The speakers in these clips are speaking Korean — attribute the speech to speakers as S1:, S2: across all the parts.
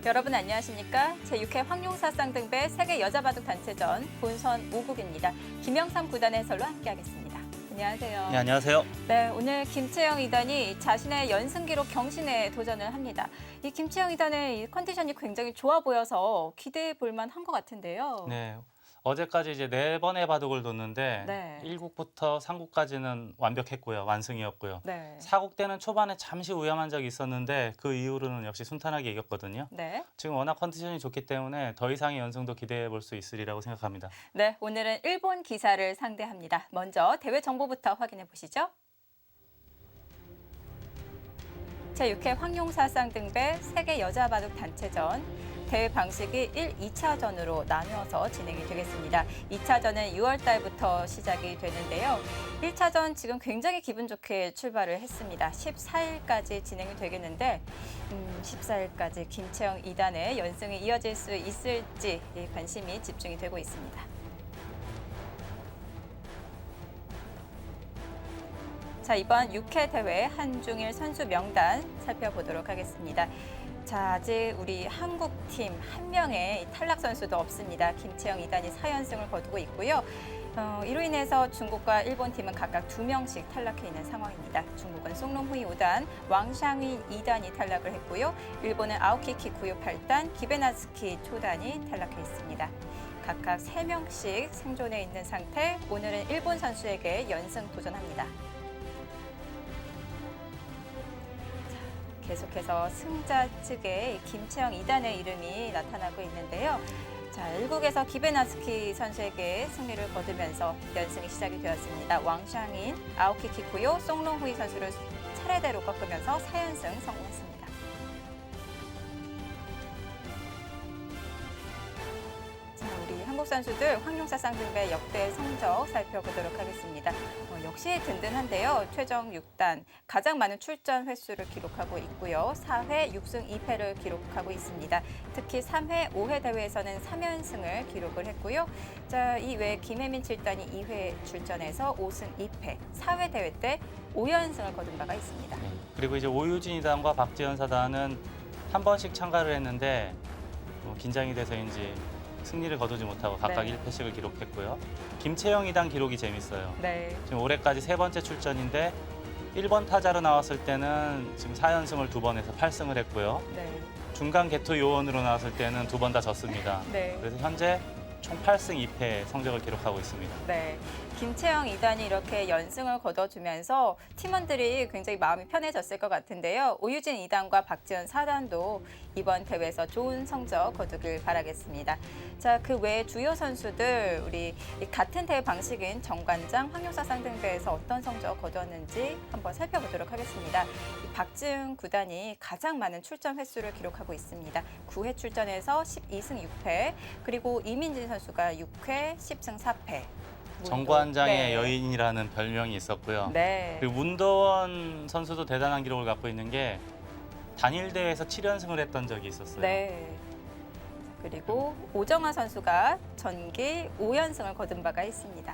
S1: 여러분 안녕하십니까? 제6회 황룡사 쌍등배 세계 여자바둑 단체전 본선 5국입니다. 김영삼 구단의 해설로 함께하겠습니다. 안녕하세요.
S2: 네, 안녕하세요.
S1: 네, 오늘 김채영 2단이 자신의 연승 기록 경신에 도전을 합니다. 이 김채영 2단의 이 컨디션이 굉장히 좋아 보여서 기대해 볼 만한 것 같은데요.
S2: 네, 어제까지 이제 4번의 바둑을 뒀는데
S1: 네.
S2: 1국부터 3국까지는 완벽했고요. 완승이었고요.
S1: 네.
S2: 4국 때는 초반에 잠시 위험한 적이 있었는데 그 이후로는 역시 순탄하게 이겼거든요.
S1: 네.
S2: 지금 워낙 컨디션이 좋기 때문에 더 이상의 연승도 기대해 볼 수 있으리라고 생각합니다.
S1: 네, 오늘은 일본 기사를 상대합니다. 먼저 대회 정보부터 확인해 보시죠. 제6회 황룡사 쌍등배 세계 여자바둑 단체전 대회 방식이 1, 2차전으로 나누어서 진행이 되겠습니다. 2차전은 6월 달부터 시작이 되는데요. 1차전 지금 굉장히 기분 좋게 출발을 했습니다. 14일까지 진행이 되겠는데 14일까지 김채영 2단의 연승이 이어질 수 있을지 관심이 집중이 되고 있습니다. 자, 이번 6회 대회 한중일 선수 명단 살펴보도록 하겠습니다. 자, 아직 우리 한국팀 한 명의 탈락 선수도 없습니다. 김채영 2단이 4연승을 거두고 있고요. 이로 인해서 중국과 일본 팀은 각각 2명씩 탈락해 있는 상황입니다. 중국은 송롱후이 5단, 왕샹윈 2단이 탈락을 했고요. 일본은 아오키 키쿠요 8단, 기베나스키 초단이 탈락해 있습니다. 각각 3명씩 생존해 있는 상태, 오늘은 일본 선수에게 연승 도전합니다. 계속해서 승자 측에 김채영 2단의 이름이 나타나고 있는데요. 자, 1국에서 기베나스키 선수에게 승리를 거두면서 연승이 시작이 되었습니다. 왕샹인, 아오키 키쿠요, 송롱후이 선수를 차례대로 꺾으면서 4연승 성공했습니다. 자, 우리 한국 선수들 황룡사 쌍등배 역대 성적 살펴보도록 하겠습니다. 역시 든든한데요. 최정 6단, 가장 많은 출전 횟수를 기록하고 있고요. 4회 6승 2패를 기록하고 있습니다. 특히 3회, 5회 대회에서는 3연승을 기록을 했고요. 자, 이 외에 김혜민 7단이 2회 출전해서 5승 2패, 4회 대회 때 5연승을 거둔 바가 있습니다.
S2: 그리고 이제 오유진 2단과 박지현 4단은 한 번씩 참가를 했는데 긴장이 돼서인지 승리를 거두지 못하고 각각
S1: 네.
S2: 1패씩을 기록했고요. 김채영 2단 기록이 재밌어요.
S1: 네.
S2: 지금 올해까지 3번째 출전인데 1번 타자로 나왔을 때는 지금 4연승을 2번 해서 8승을 했고요.
S1: 네.
S2: 중간 개투 요원으로 나왔을 때는 2번 다 졌습니다.
S1: 네.
S2: 그래서 현재 총 8승 2패 성적을 기록하고 있습니다.
S1: 네, 김채영 2단이 이렇게 연승을 거둬주면서 팀원들이 굉장히 마음이 편해졌을 것 같은데요. 오유진 2단과 박지현 4단도 이번 대회에서 좋은 성적 거두길 바라겠습니다. 자, 그 외에 주요 선수들 우리 같은 대회 방식인 정관장, 황룡사 쌍등배에서 어떤 성적 거두었는지 한번 살펴보도록 하겠습니다. 박지은 9단이 가장 많은 출전 횟수를 기록하고 있습니다. 9회 출전해서 12승 6패, 그리고 이민진 선수가 6회 10승 4패.
S2: 정관장의
S1: 네.
S2: 여인이라는 별명이 있었고요.
S1: 네.
S2: 그리고 문도원 선수도 대단한 기록을 갖고 있는 게 단일 대회에서 7연승을 했던 적이 있었어요.
S1: 네. 그리고 오정아 선수가 전기 5연승을 거둔 바가 있습니다.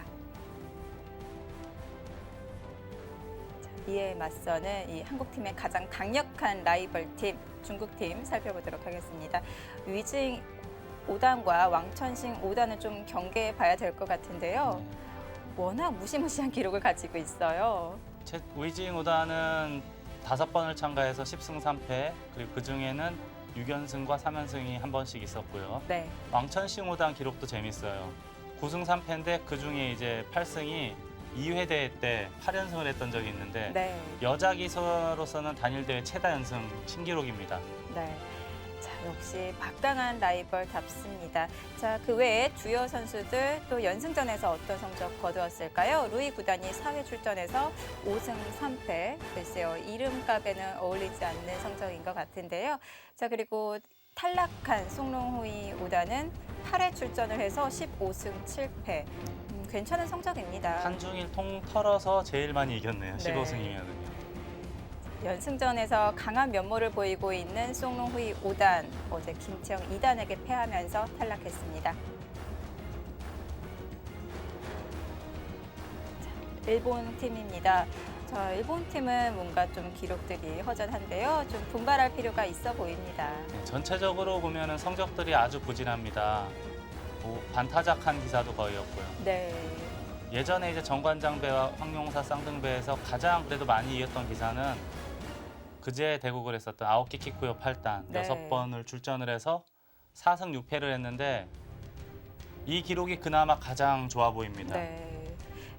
S1: 자, 이에 맞서는 이 한국팀의 가장 강력한 라이벌팀 중국팀 살펴보도록 하겠습니다. 위징 5단과 왕천싱 5단은 좀 경계해 봐야 될 것 같은데요. 워낙 무시무시한 기록을 가지고 있어요.
S2: 위징 5단은 5번을 참가해서 10승 3패, 그리고 그중에는 6연승과 3연승이 한 번씩 있었고요.
S1: 네.
S2: 왕천싱 5단 기록도 재밌어요. 9승 3패인데 그중에 이제 8승이 2회 대회 때 8연승을 했던 적이 있는데
S1: 네.
S2: 여자 기수로서는 단일 대회 최다 연승 신기록입니다.
S1: 네. 자, 역시 막강한 라이벌답습니다. 자, 그 외에 주요 선수들 또 연승전에서 어떤 성적 거두었을까요? 루이 9단이 4회 출전해서 5승 3패. 글쎄요, 이름값에는 어울리지 않는 성적인 것 같은데요. 자, 그리고 탈락한 송롱후이 5단은 8회 출전을 해서 15승 7패. 괜찮은 성적입니다.
S2: 한중일 통틀어서 제일 많이 이겼네요.
S1: 네.
S2: 15승이면은요.
S1: 연승전에서 강한 면모를 보이고 있는 송롱후이 5단, 어제 김채영 2단에게 패하면서 탈락했습니다. 일본 팀입니다. 자, 일본 팀은 뭔가 좀 기록들이 허전한데요. 좀 분발할 필요가 있어 보입니다.
S2: 네, 전체적으로 보면은 성적들이 아주 부진합니다. 뭐 반타작한 기사도 거의 없고요.
S1: 네.
S2: 예전에 이제 정관장배와 황룡사 쌍등배에서 가장 그래도 많이 이겼던 기사는 그제 대국을 했었던 아오키 키쿠요 8단
S1: 네.
S2: 6번을 출전을 해서 4승 6패를 했는데 이 기록이 그나마 가장 좋아 보입니다.
S1: 네.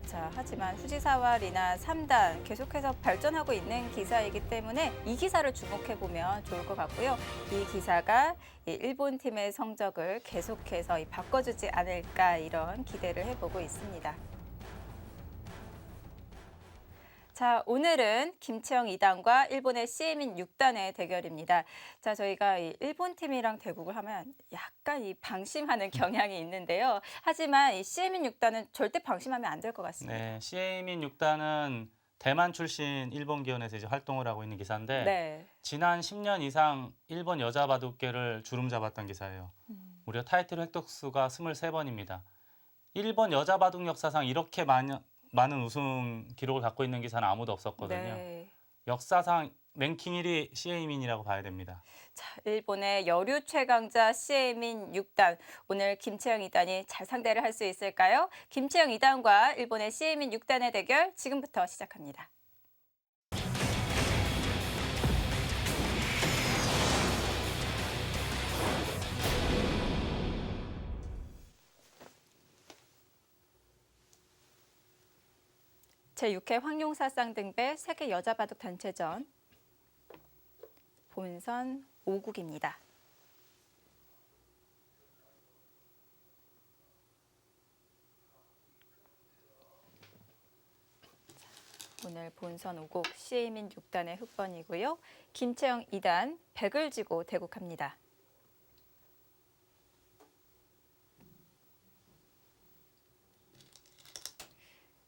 S1: 자, 하지만 후지사와 리나 3단 계속해서 발전하고 있는 기사이기 때문에 이 기사를 주목해 보면 좋을 것 같고요. 이 기사가 이 일본 팀의 성적을 계속해서 바꿔주지 않을까 이런 기대를 해보고 있습니다. 자, 오늘은 김채영 2단과 일본의 시에민 6단의 대결입니다. 자, 저희가 이 일본 팀이랑 대국을 하면 약간 이 방심하는 경향이 있는데요. 하지만 이 시에민 6단은 절대 방심하면 안 될 것 같습니다.
S2: 네, 시에이민 6단은 대만 출신 일본 기원에서 이제 활동을 하고 있는 기사인데
S1: 네.
S2: 지난 10년 이상 일본 여자 바둑계를 주름 잡았던 기사예요. 무려 타이틀 획득 수가 23번입니다. 일본 여자 바둑 역사상 이렇게 많은 우승 기록을 갖고 있는 기사는 아무도 없었거든요.
S1: 네.
S2: 역사상 랭킹 1위 시에이민이라고 봐야 됩니다.
S1: 자, 일본의 여류 최강자 시에민 6단. 오늘 김채영 2단이 잘 상대를 할 수 있을까요? 김채영 2단과 일본의 시에민 6단의 대결 지금부터 시작합니다. 제6회 황룡사 쌍등배 세계 여자 바둑 단체전 본선 5국입니다. 오늘 본선 5국 시에민 6단의 흑번이고요. 김채영 2단 100을 지고 대국합니다.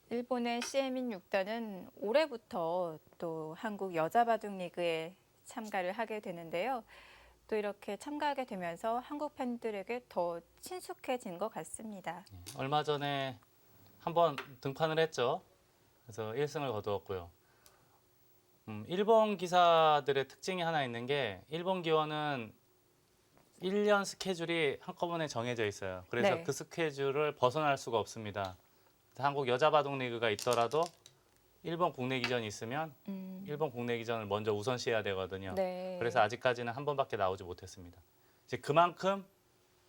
S1: 일본의 시에민 6단은 올해부터 또 한국 여자 바둑 리그에 참가를 하게 되는데요. 또 이렇게 참가하게 되면서 한국 팬들에게 더 친숙해진 것 같습니다.
S2: 얼마 전에 한번 등판을 했죠. 그래서 1승을 거두었고요. 일본 기사들의 특징이 하나 있는 게 일본 기원은 1년 스케줄이 한꺼번에 정해져 있어요. 그래서
S1: 네.
S2: 그 스케줄을 벗어날 수가 없습니다. 한국 여자 바둑 리그가 있더라도 일본 국내 기전이 있으면 일본 국내 기전을 먼저 우선시해야 되거든요.
S1: 네.
S2: 그래서 아직까지는 한 번밖에 나오지 못했습니다. 이제 그만큼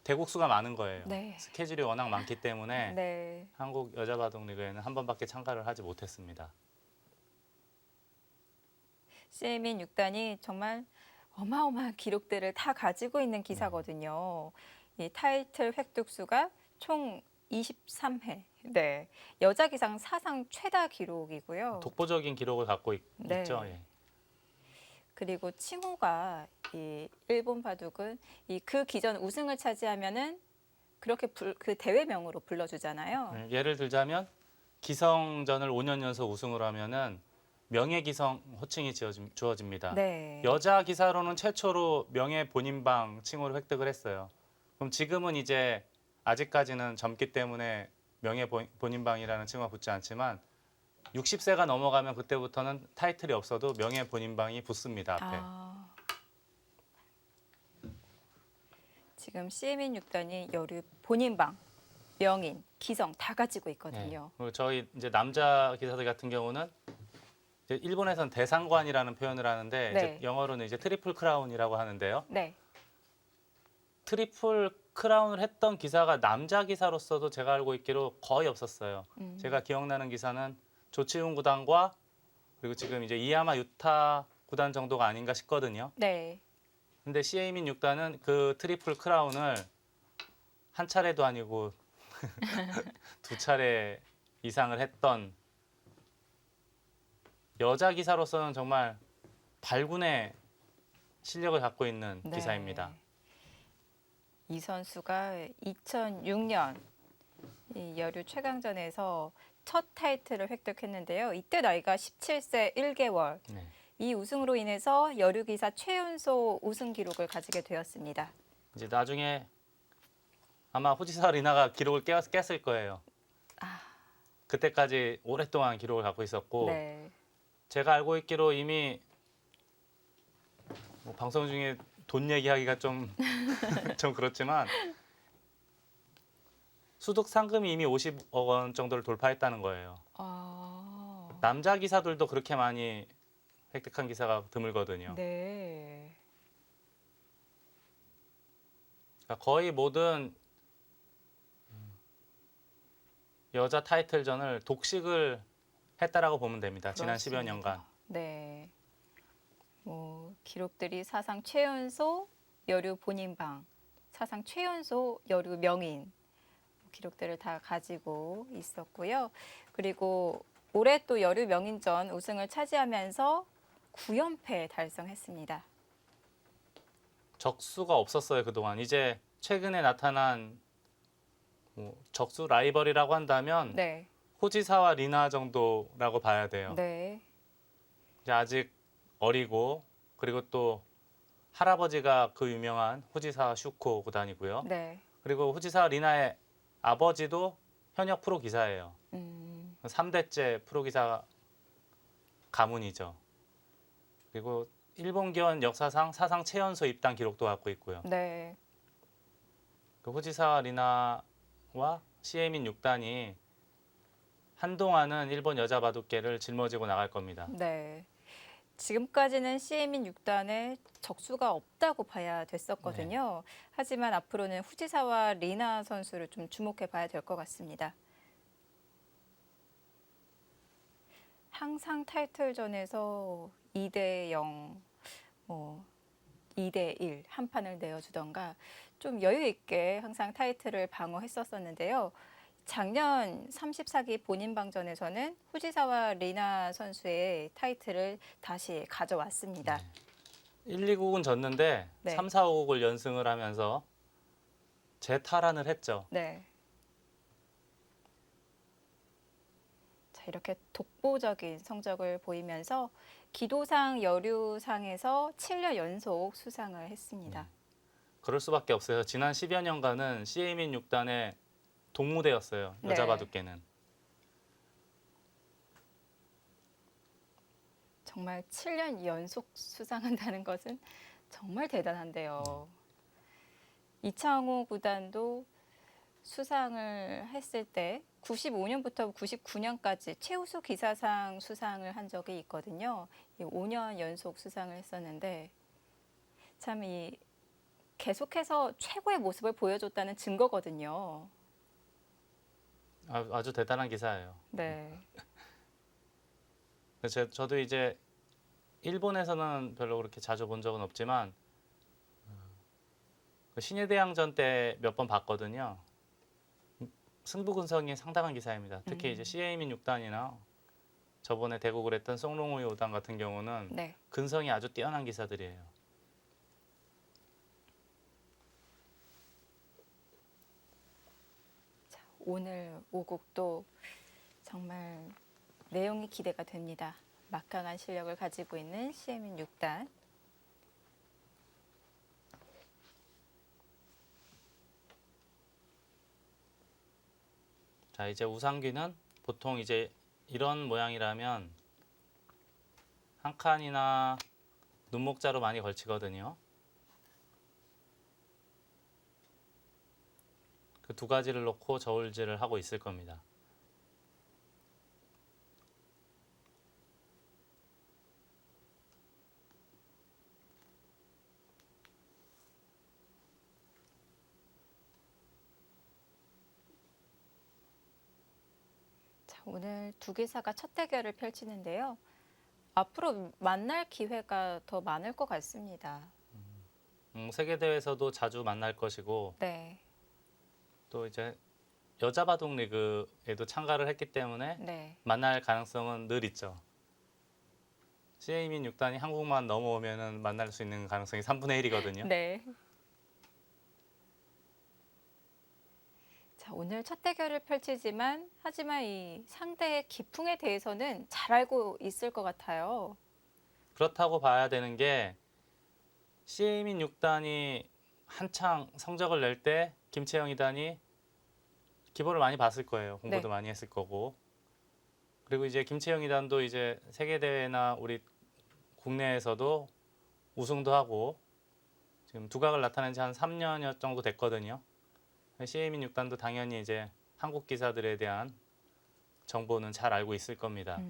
S2: 대국수가 많은 거예요.
S1: 네.
S2: 스케줄이 워낙 많기 때문에
S1: 네.
S2: 한국 여자 바둑 리그에는 한 번밖에 참가를 하지 못했습니다.
S1: 시에민 6단이 정말 어마어마한 기록들을 다 가지고 있는 기사거든요. 이 타이틀 획득수가 총 23회. 네. 여자 기상 사상 최다 기록이고요.
S2: 독보적인 기록을 갖고
S1: 네.
S2: 있죠. 예.
S1: 그리고 칭호가 이 일본 바둑은 이 그 기전 우승을 차지하면은 그렇게 그 대회명으로 불러주잖아요.
S2: 네, 예를 들자면 기성전을 5년 연속 우승을 하면은 명예기성 호칭이 주어집니다.
S1: 네.
S2: 여자 기사로는 최초로 명예 본인방 칭호를 획득을 했어요. 그럼 지금은 이제 아직까지는 젊기 때문에 명예 본인방이라는 칭호가 붙지 않지만 60세가 넘어가면 그때부터는 타이틀이 없어도 명예 본인방이 붙습니다. 앞에.
S1: 지금 시에민 6단이 여류 본인방, 명인, 기성 다 가지고 있거든요.
S2: 그리고 저희 이제 남자 기사들 같은 경우는 이제 일본에서는 대상관이라는 표현을 하는데
S1: 네.
S2: 이제 영어로는 이제 트리플 크라운이라고 하는데요.
S1: 네.
S2: 트리플 크라운을 했던 기사가 남자 기사로서도 제가 알고 있기로 거의 없었어요. 제가 기억나는 기사는 조치훈 구단과 그리고 지금 이제 이야마 유타 구단 정도가 아닌가 싶거든요.
S1: 네.
S2: 근데 시에이민 6단은 그 트리플 크라운을 한 차례도 아니고 두 차례 이상을 했던 여자 기사로서는 정말 발군의 실력을 갖고 있는
S1: 네.
S2: 기사입니다.
S1: 이 선수가 2006년 이 여류 최강전에서 첫 타이틀을 획득했는데요. 이때 나이가 17세 1개월.
S2: 네.
S1: 이 우승으로 인해서 여류 기사 최연소 우승 기록을 가지게 되었습니다.
S2: 이제 나중에 아마 후지사 리나가 기록을 깼을 거예요. 그때까지 오랫동안 기록을 갖고 있었고
S1: 네.
S2: 제가 알고 있기로 이미 뭐 방송 중에 돈 얘기하기가 좀, 좀 그렇지만 수득 상금이 이미 50억 원 정도를 돌파했다는 거예요.
S1: 아,
S2: 남자 기사들도 그렇게 많이 획득한 기사가 드물거든요.
S1: 네.
S2: 그러니까 거의 모든 여자 타이틀전을 독식을 했다라고 보면 됩니다. 지난 10여 년간.
S1: 그렇습니다. 네. 뭐 기록들이 사상 최연소 여류 본인방, 사상 최연소 여류 명인 기록들을 다 가지고 있었고요. 그리고 올해 또 여류 명인전 우승을 차지하면서 9연패 달성했습니다.
S2: 적수가 없었어요, 그동안. 이제 최근에 나타난 뭐 적수 라이벌이라고 한다면
S1: 네.
S2: 호지사와 리나 정도라고 봐야 돼요.
S1: 네.
S2: 이제 아직 어리고 그리고 또 할아버지가 그 유명한 호지사 슈코 구단이고요.
S1: 네.
S2: 그리고 호지사 리나의 아버지도 현역 프로 기사예요. 3대째 프로 기사 가문이죠. 그리고 일본 기원 역사상 사상 최연소 입단 기록도 갖고 있고요.
S1: 네.
S2: 그 호지사 리나와 시에민 6단이 한동안은 일본 여자 바둑계를 짊어지고 나갈 겁니다.
S1: 네. 지금까지는 CM인 6단에 적수가 없다고 봐야 됐었거든요. 하지만 앞으로는 후지사와 리나 선수를 좀 주목해 봐야 될 것 같습니다. 항상 타이틀전에서 2대 0, 뭐 2대 1 한 판을 내어주던가 좀 여유 있게 항상 타이틀을 방어했었었는데요. 작년 34기 본인방전에서는 후지사와 리나 선수의 타이틀을 다시 가져왔습니다.
S2: 1, 2국은 졌는데
S1: 네.
S2: 3, 4, 5국을 연승을 하면서 재탈환을 했죠.
S1: 네. 자, 이렇게 독보적인 성적을 보이면서 기도상 여류상에서 7년 연속 수상을 했습니다.
S2: 그럴 수밖에 없어요. 지난 10여 년간은 시에민 6단의 동무대였어요. 여자
S1: 네.
S2: 바둑계는.
S1: 정말 7년 연속 수상한다는 것은 정말 대단한데요. 이창호 구단도 수상을 했을 때 95년부터 99년까지 최우수 기사상 수상을 한 적이 있거든요. 5년 연속 수상을 했었는데 참 이 계속해서 최고의 모습을 보여줬다는 증거거든요.
S2: 아주 대단한 기사예요.
S1: 네.
S2: 저도 이제 일본에서는 별로 그렇게 자주 본 적은 없지만 그 신예대항전 때 몇 번 봤거든요. 승부근성이 상당한 기사입니다. 특히 이제 시에이민 6단이나 저번에 대국을 했던 송롱우이 5단 같은 경우는
S1: 네.
S2: 근성이 아주 뛰어난 기사들이에요.
S1: 자, 오늘 5국도 정말 내용이 기대가 됩니다. 막강한 실력을 가지고 있는 CM인 6단.
S2: 자, 이제 우상귀는 보통 이제 이런 모양이라면 한 칸이나 눈목자로 많이 걸치거든요. 그 두 가지를 놓고 저울질을 하고 있을 겁니다.
S1: 자, 오늘 두 기사가 첫 대결을 펼치는데요. 앞으로 만날 기회가 더 많을 것 같습니다.
S2: 세계 대회에서도 자주 만날 것이고
S1: 네,
S2: 또 이제 여자 바둑 리그에도 참가를 했기 때문에
S1: 네,
S2: 만날 가능성은 늘 있죠. 시에이민 6단이 한국만 넘어오면은 만날 수 있는 가능성이 3분의 1이거든요.
S1: 네. 자, 오늘 첫 대결을 펼치지만 하지만 이 상대의 기풍에 대해서는 잘 알고 있을 것 같아요.
S2: 그렇다고 봐야 되는 게 시에이민 6단이 한창 성적을 낼 때 김채영 2단이 기본을 많이 봤을 거예요. 공부도
S1: 네.
S2: 많이 했을 거고. 그리고 이제 김채영 이단도 이제 세계 대회나 우리 국내에서도 우승도 하고 지금 두각을 나타낸 지 한 3년 정도 됐거든요. CA민 6단도 당연히 이제 한국 기사들에 대한 정보는 잘 알고 있을 겁니다.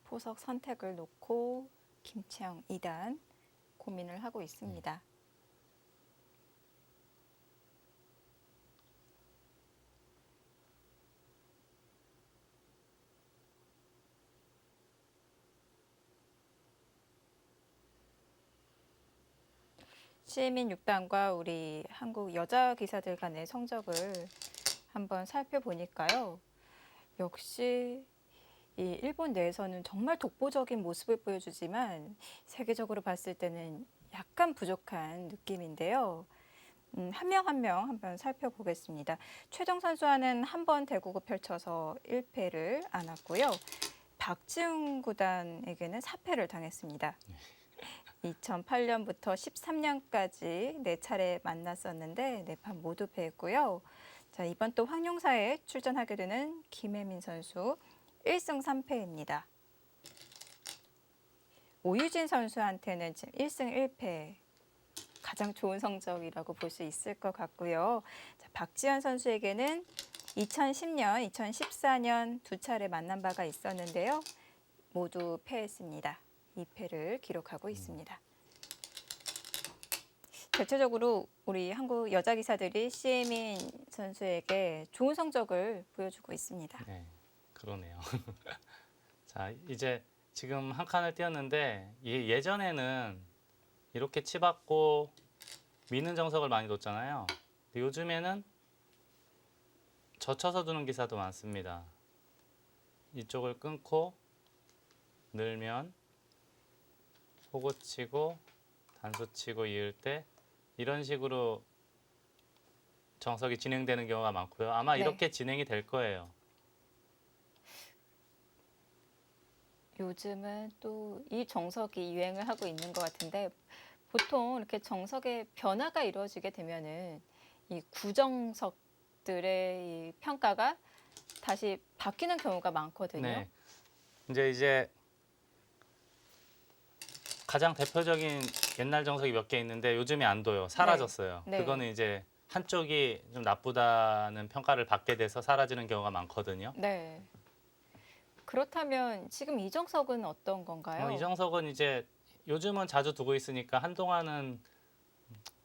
S1: 포석 선택을 놓고 김채영 2단 고민을 하고 있습니다. CA민 6단과 우리 한국 여자 기사들 간의 성적을 한번 살펴보니까요. 역시 이 일본 내에서는 정말 독보적인 모습을 보여주지만 세계적으로 봤을 때는 약간 부족한 느낌인데요. 한 명 한 명 한번 살펴보겠습니다. 최정 선수와는 한 번 대국을 펼쳐서 1패를 안았고요. 박지훈 구단에게는 4패를 당했습니다. 2008년부터 13년까지 4차례 만났었는데 4판 모두 패했고요. 자, 이번 또 황룡사에 출전하게 되는 김혜민 선수 1승 3패입니다. 오유진 선수한테는 지금 1승 1패 가장 좋은 성적이라고 볼 수 있을 것 같고요. 자, 박지현 선수에게는 2010년, 2014년 2차례 만난 바가 있었는데요. 모두 패했습니다. 2패를 기록하고 있습니다. 대체적으로 우리 한국 여자 기사들이 CA민 선수에게 좋은 성적을 보여주고 있습니다.
S2: 네, 그러네요. 자, 이제 지금 한 칸을 띄었는데 예전에는 이렇게 치받고 미는 정석을 많이 뒀잖아요. 근데 요즘에는 젖혀서 두는 기사도 많습니다. 이쪽을 끊고 늘면 호구 치고 단수 치고 이을 때 이런 식으로 정석이 진행되는 경우가 많고요. 아마
S1: 네.
S2: 이렇게 진행이 될 거예요.
S1: 요즘은 또 이 정석이 유행을 하고 있는 것 같은데 보통 이렇게 정석의 변화가 이루어지게 되면은 이 구정석들의 이 평가가 다시 바뀌는 경우가 많거든요.
S2: 네. 이제 가장 대표적인 옛날 정석이 몇 개 있는데 요즘에 안 둬요. 사라졌어요.
S1: 네.
S2: 그거는 이제 한쪽이 좀 나쁘다는 평가를 받게 돼서 사라지는 경우가 많거든요.
S1: 네. 그렇다면 지금 이 정석은 어떤 건가요?
S2: 이 정석은 이제 요즘은 자주 두고 있으니까 한동안은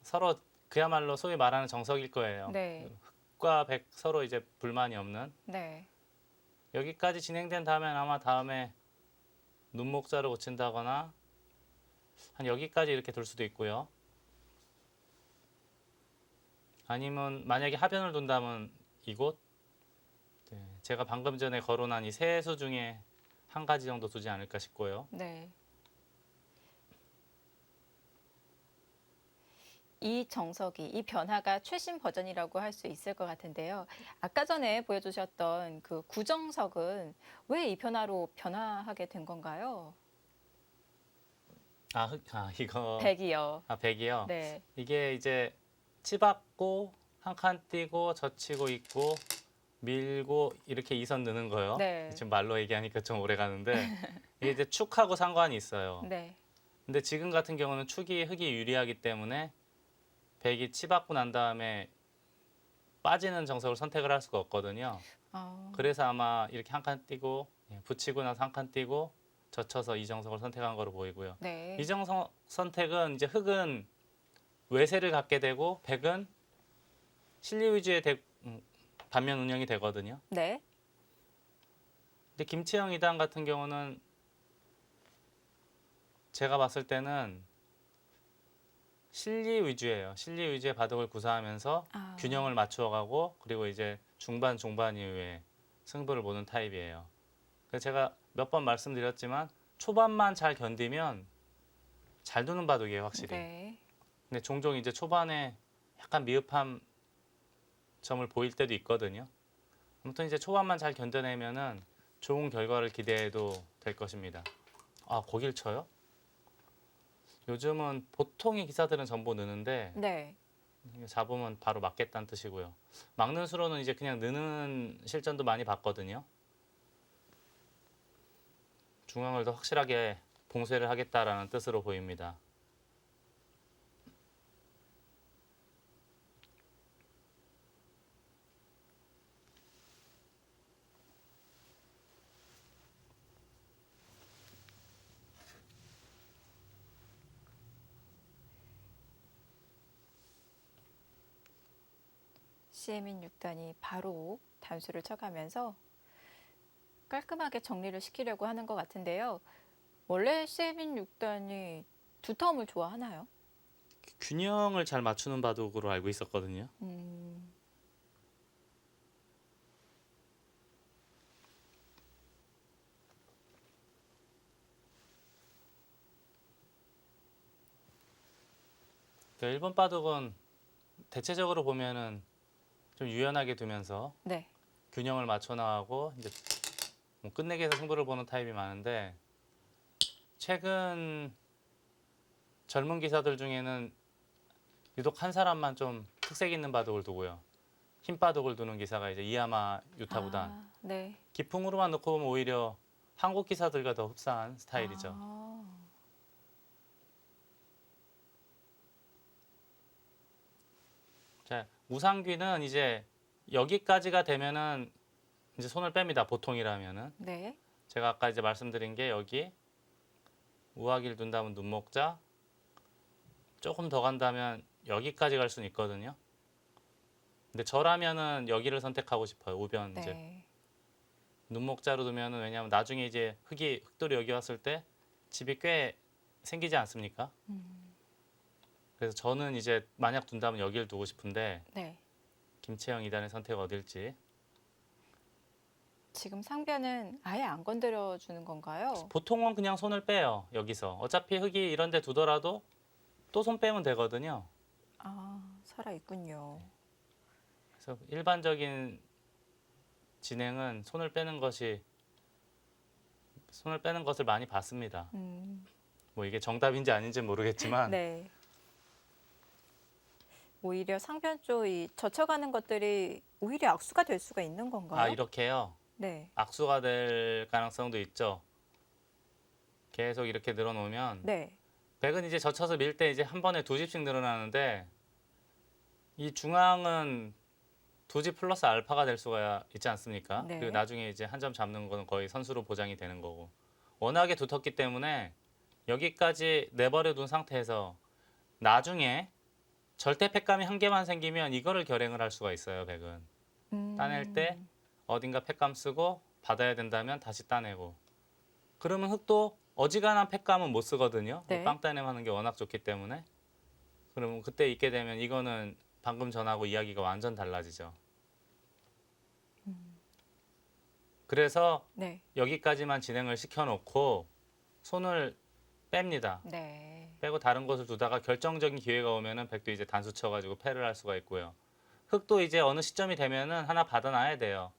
S2: 서로 그야말로 소위 말하는 정석일 거예요.
S1: 네.
S2: 흑과 백 서로 이제 불만이 없는.
S1: 네.
S2: 여기까지 진행된 다음엔 아마 다음에 눈목자를 고친다거나 한 여기까지 이렇게 둘 수도 있고요. 아니면 만약에 하변을 둔다면 이곳, 네, 제가 방금 전에 거론한 이 세 수 중에 한 가지 정도 두지 않을까 싶고요.
S1: 네. 이 정석이, 이 변화가 최신 버전이라고 할 수 있을 것 같은데요. 아까 전에 보여주셨던 그 구정석은 왜 이 변화로 변화하게 된 건가요?
S2: 이거
S1: 백이요.
S2: 백이요.
S1: 네.
S2: 이게 이제 치받고 한 칸 띄고 젖히고 있고 밀고 이렇게 이선 느는 거요.
S1: 네.
S2: 지금 말로 얘기하니까 좀 오래 가는데 이게 이제 축하고 상관이 있어요.
S1: 네.
S2: 근데 지금 같은 경우는 축이 흙이 유리하기 때문에 백이 치받고 난 다음에 빠지는 정석을 선택을 할 수가 없거든요. 그래서 아마 이렇게 한 칸 띄고 붙이고 나서 한 칸 띄고 젖혀서 이 정석을 선택한 거로 보이고요.
S1: 네.
S2: 이 정석 선택은 이제 흙은 외세를 갖게 되고 백은 실리 위주의 반면 운영이 되거든요.
S1: 네.
S2: 근데 김채영 2단 같은 경우는 제가 봤을 때는 실리 위주예요. 실리 위주의 바둑을 구사하면서 균형을 맞추어가고 그리고 이제 중반 이후에 승부를 보는 타입이에요. 그래서 제가 몇 번 말씀드렸지만 초반만 잘 견디면 잘 두는 바둑이에요, 확실히.
S1: 네.
S2: 근데 종종 이제 초반에 약간 미흡한 점을 보일 때도 있거든요. 아무튼 이제 초반만 잘 견뎌내면은 좋은 결과를 기대해도 될 것입니다. 아, 거길 쳐요? 요즘은 보통의 기사들은 전부 느는데
S1: 네.
S2: 잡으면 바로 맞겠다는 뜻이고요. 막는 수로는 이제 그냥 느는 실전도 많이 봤거든요. 중앙을 더 확실하게 봉쇄를 하겠다라는 뜻으로 보입니다.
S1: CM인 6단이 바로 단수를 쳐가면서 깔끔하게 정리를 시키려고 하는 것 같은데요. 원래 CM인 6단이 두터움을 좋아하나요?
S2: 균형을 잘 맞추는 바둑으로 알고 있었거든요.
S1: 음,
S2: 그러니까 일본 바둑은 대체적으로 보면은 좀 유연하게 두면서
S1: 네.
S2: 균형을 맞춰 나가고 이제 뭐 끝내기 해서 승부를 보는 타입이 많은데 최근 젊은 기사들 중에는 유독 한 사람만 좀 특색 있는 바둑을 두고요. 흰 바둑을 두는 기사가 이제 이야마 유타구단.
S1: 아, 네.
S2: 기풍으로만 놓고 보면 오히려 한국 기사들과 더 흡사한 스타일이죠.
S1: 아,
S2: 자, 우상귀는 이제 여기까지가 되면은 이제 손을 뺍니다. 보통이라면은.
S1: 네.
S2: 제가 아까 이제 말씀드린 게 여기 우하기를 둔다면 눈목자 조금 더 간다면 여기까지 갈 수는 있거든요. 근데 저라면은 여기를 선택하고 싶어요. 우변 이제
S1: 네.
S2: 눈목자로 두면은 왜냐하면 나중에 이제 흑돌이 여기 왔을 때 집이 꽤 생기지 않습니까?
S1: 음,
S2: 그래서 저는 이제 만약 둔다면 여기를 두고 싶은데
S1: 네.
S2: 김채영 2단의 선택 어딜지.
S1: 지금 상변은 아예 안 건드려 주는 건가요?
S2: 보통은 그냥 손을 빼요. 여기서 어차피 흙이 이런 데 두더라도 또 손 빼면 되거든요.
S1: 아, 살아 있군요.
S2: 그래서 일반적인 진행은 손을 빼는 것을 많이 봤습니다.
S1: 음,
S2: 뭐 이게 정답인지 아닌지 모르겠지만
S1: 네. 오히려 상변 쪽이 젖혀가는 것들이 오히려 악수가 될 수가 있는 건가요?
S2: 아, 이렇게요.
S1: 네.
S2: 악수가 될 가능성도 있죠. 계속 이렇게 늘어놓으면
S1: 네.
S2: 백은 이제 젖혀서 밀 때 이제 한 번에 두 집씩 늘어나는데 이 중앙은 두 집 플러스 알파가 될 수가 있지 않습니까?
S1: 네.
S2: 그리고 나중에 이제 한 점 잡는 거는 거의 선수로 보장이 되는 거고 워낙에 두텁기 때문에 여기까지 내버려 둔 상태에서 나중에 절대 팩감이 한 개만 생기면 이거를 결행을 할 수가 있어요. 백은 따낼 때 어딘가 팩감 쓰고 받아야 된다면 다시 따내고 그러면 흙도 어지간한 팩감은 못 쓰거든요.
S1: 네.
S2: 빵 따냄 하는 게 워낙 좋기 때문에 그러면 그때 있게 되면 이거는 방금 전하고 이야기가 완전 달라지죠. 그래서
S1: 네.
S2: 여기까지만 진행을 시켜놓고 손을 뺍니다.
S1: 네.
S2: 빼고 다른 곳을 두다가 결정적인 기회가 오면은 백도 이제 단수 쳐가지고 패를 할 수가 있고요. 흙도 이제 어느 시점이 되면은 하나 받아놔야 돼요.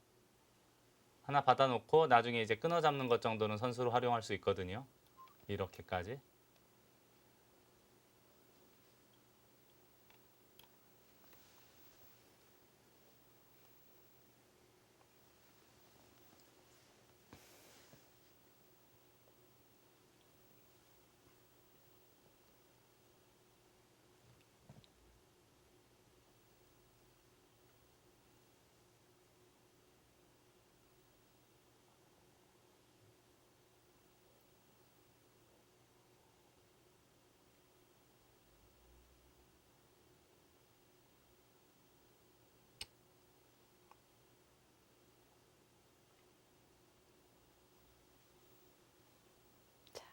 S2: 하나 받아놓고 나중에 이제 끊어 잡는 것 정도는 선수로 활용할 수 있거든요. 이렇게까지.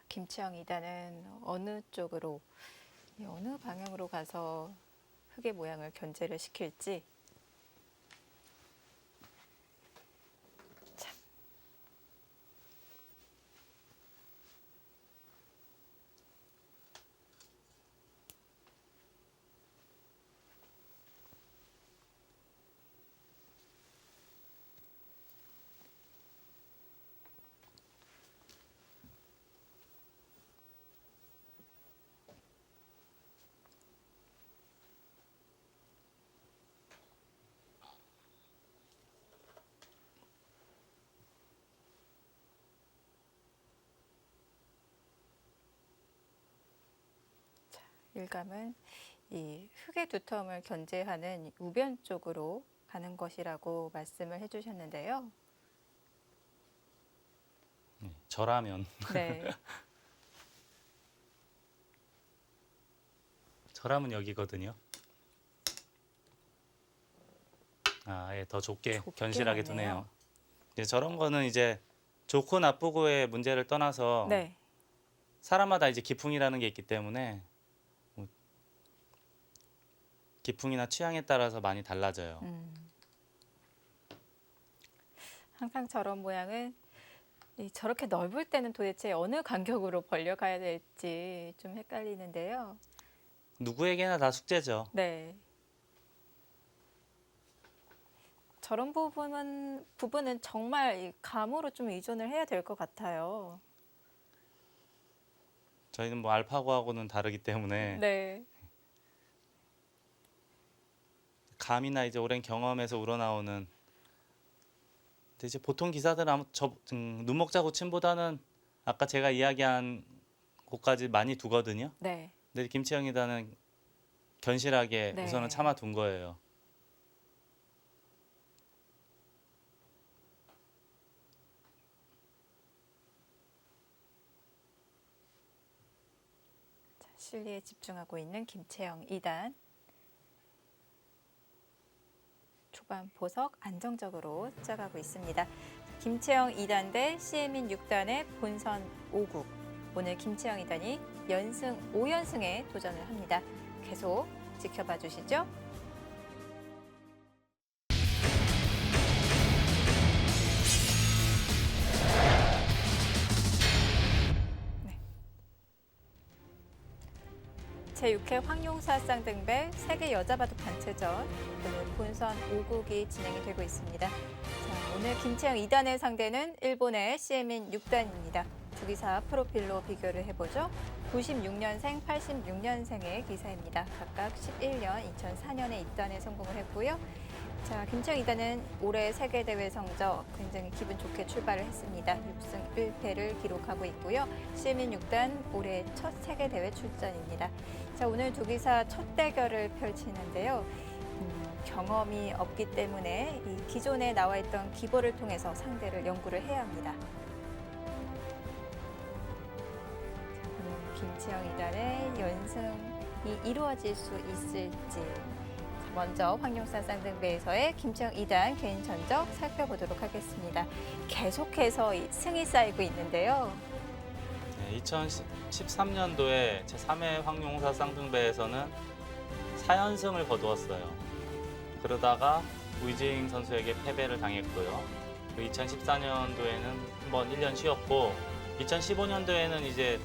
S1: 김치영 2단은 어느 쪽으로, 어느 방향으로 가서 흙의 모양을 견제를 시킬지. 자, 일감은 이 흑의 두텀을 견제하는 우변 쪽으로 가는 것이라고 말씀을 해주셨는데요.
S2: 저라면
S1: 네,
S2: 저라면 여기거든요. 예, 더 좁게
S1: 좁게
S2: 견실하게
S1: 갔네요.
S2: 두네요. 이제 저런 거는 이제 좋고 나쁘고의 문제를 떠나서
S1: 네,
S2: 사람마다 이제 기풍이라는 게 있기 때문에 뭐 기풍이나 취향에 따라서 많이 달라져요.
S1: 항상 저런 모양은 저렇게 넓을 때는 도대체 어느 간격으로 벌려가야 될지 좀 헷갈리는데요.
S2: 누구에게나 다 숙제죠.
S1: 네. 저런 부분은 정말 이 감으로 좀 의존을 해야 될 것 같아요.
S2: 저희는 뭐 알파고하고는 다르기 때문에
S1: 네.
S2: 감이나 이제 오랜 경험에서 우러나오는. 근데 이제 보통 기사들은 눈목자고 침보다는 아까 제가 이야기한 곳까지 많이 두거든요.
S1: 네.
S2: 근데 김치영이다는 견실하게
S1: 네.
S2: 우선은 참아둔 거예요.
S1: 자, 실리에 집중하고 있는 김채영 2단. 초반 보석 안정적으로 짜가고 있습니다. 김채영 2단 대 CM인 6단의 본선 5국. 오늘 김채영 2단이 연승 5연승에 도전을 합니다. 계속 지켜봐 주시죠. 제6회 황용사 쌍등배 세계 여자바둑 단체전 오늘 본선 5국이 진행이 되고 있습니다. 자, 오늘 김채영 2단의 상대는 일본의 CM인 6단입니다. 두 기사 프로필로 비교를 해보죠. 96년생, 86년생의 기사입니다. 각각 11년, 2004년에 입단에 성공을 했고요. 자, 김채영 2단은 올해 세계대회 성적 굉장히 기분 좋게 출발을 했습니다. 6승 1패를 기록하고 있고요. CM인 6단 올해 첫 세계대회 출전입니다. 자, 오늘 두 기사 첫 대결을 펼치는데요. 경험이 없기 때문에 이 기존에 나와 있던 기보를 통해서 상대를 연구를 해야 합니다. 자, 오늘 김채영 2단의 연승이 이루어질 수 있을지. 먼저 황용사 쌍등배에서의 김채영 2단 개인 전적 살펴보도록 하겠습니다. 계속해서 승이 쌓이고 있는데요.
S2: 2013년도에 제3회 황용사 쌍등배에서는 4연승을 거두었어요. 그러다가 우이징 선수에게 패배를 당했고요. 2014년도에는 한번 1년 쉬었고 2015년도에는 이제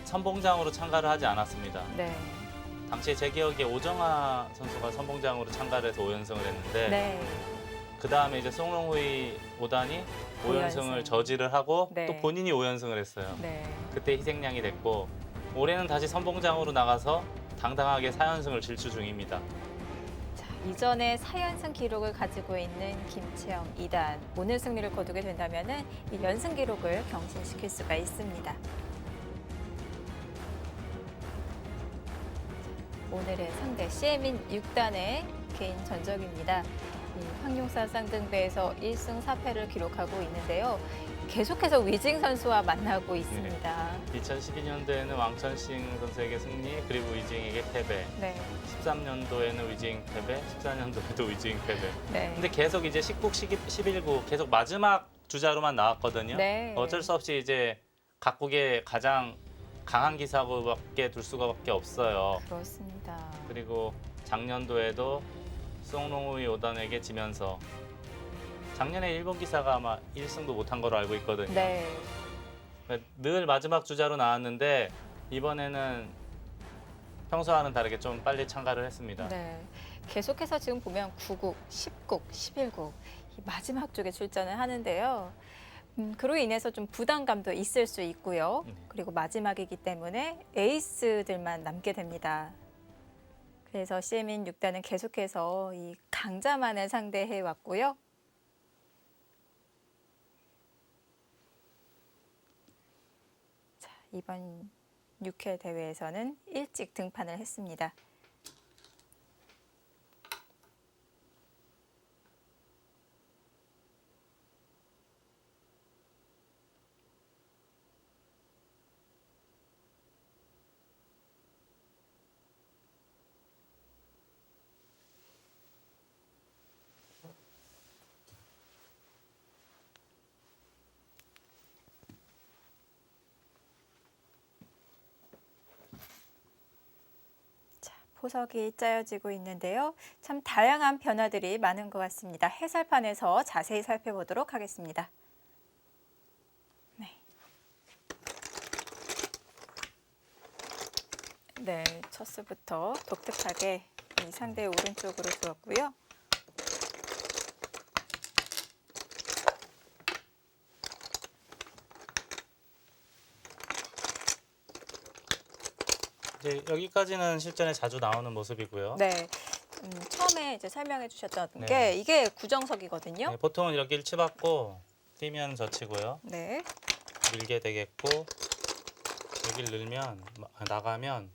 S2: 선봉장으로 참가를 하지 않았습니다.
S1: 네.
S2: 당시에 제 기억에 오정아 선수가 선봉장으로 참가를 해서 5연승을 했는데
S1: 네.
S2: 그 다음에 이제 송롱후이 5단이 5연승을
S1: 5연승.
S2: 저지를 하고
S1: 네.
S2: 또 본인이 5연승을 했어요.
S1: 네.
S2: 그때 희생양이 됐고 올해는 다시 선봉장으로 나가서 당당하게 4연승을 질주 중입니다.
S1: 자, 이전에 4연승 기록을 가지고 있는 김채영 2단. 오늘 승리를 거두게 된다면 이 연승 기록을 경신시킬 수가 있습니다. 오늘의 상대 CM인 6단의 개인 전적입니다. 황용사 쌍등배에서 1승 4패를 기록하고 있는데요. 계속해서 위징 선수와 만나고 있습니다.
S2: 2012년도에는 왕천싱 선수에게 승리, 그리고 위징에게 패배.
S1: 네.
S2: 13년도에는 위징 패배, 14년도에도 위징 패배.
S1: 네.
S2: 근데 계속 이제 19, 11구 계속 마지막 주자로만 나왔거든요.
S1: 네.
S2: 어쩔 수 없이 이제 각국의 가장 강한 기사밖에 둘 수가밖에 없어요.
S1: 그렇습니다.
S2: 그리고 작년도에도 송롱후이 5단에게 지면서 작년에 일본 기사가 아마 1승도 못한 걸로 알고 있거든요.
S1: 네.
S2: 늘 마지막 주자로 나왔는데 이번에는 평소와는 다르게 좀 빨리 참가를 했습니다.
S1: 네. 계속해서 지금 보면 9국, 10국, 11국 이 마지막 쪽에 출전을 하는데요. 그로 인해서 좀 부담감도 있을 수 있고요. 그리고 마지막이기 때문에 에이스들만 남게 됩니다. 그래서 CM인 6단은 계속해서 이 강자만을 상대해 왔고요. 자, 이번 6회 대회에서는 일찍 등판을 했습니다. 포석이 짜여지고 있는데요. 참 다양한 변화들이 많은 것 같습니다. 해설판에서 자세히 살펴보도록 하겠습니다. 네. 네, 첫 수부터 독특하게 이 상대 오른쪽으로 두었고요.
S2: 이제 여기까지는 실전에 자주 나오는 모습이고요.
S1: 네, 처음에 이제 설명해 주셨던
S2: 네.
S1: 게 이게 구정석이거든요.
S2: 네, 보통은 이렇게 일치받고 뛰면 젖히고요.
S1: 네,
S2: 밀게 되겠고 여기를 늘면 나가면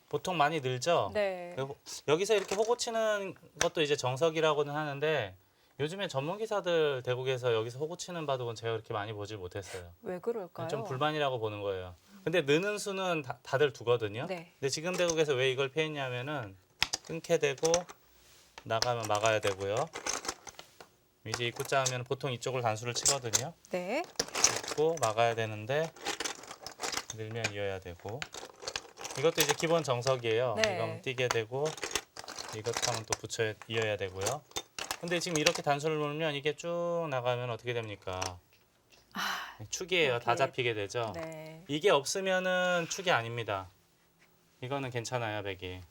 S2: 보통 많이 늘죠.
S1: 네.
S2: 그리고 여기서 이렇게 호구 치는 것도 이제 정석이라고는 하는데 요즘에 전문 기사들 대국에서 여기서 호구 치는 바둑은 제가 그렇게 많이 보질 못했어요.
S1: 왜 그럴까요?
S2: 좀 불만이라고 보는 거예요. 근데 느는 수는 다들 두거든요.
S1: 네.
S2: 근데 지금 대국에서 왜 이걸 피했냐면은 끊게 되고 나가면 막아야 되고요. 이제 입구 짜면 보통 이쪽을 단수를 치거든요.
S1: 네,
S2: 입고 막아야 되는데 늘면 이어야 되고 이것도 이제 기본 정석이에요.
S1: 네.
S2: 이거면 뛰게 되고 이것 하면 또 붙여 이어야 되고요. 근데 지금 이렇게 단수를 놓으면 이게 쭉 나가면 어떻게 됩니까? 축이에요. 다
S1: 여기에-
S2: 잡히게 되죠.
S1: 네.
S2: 이게 없으면은 축이 아닙니다. 이거는 괜찮아요, 백이.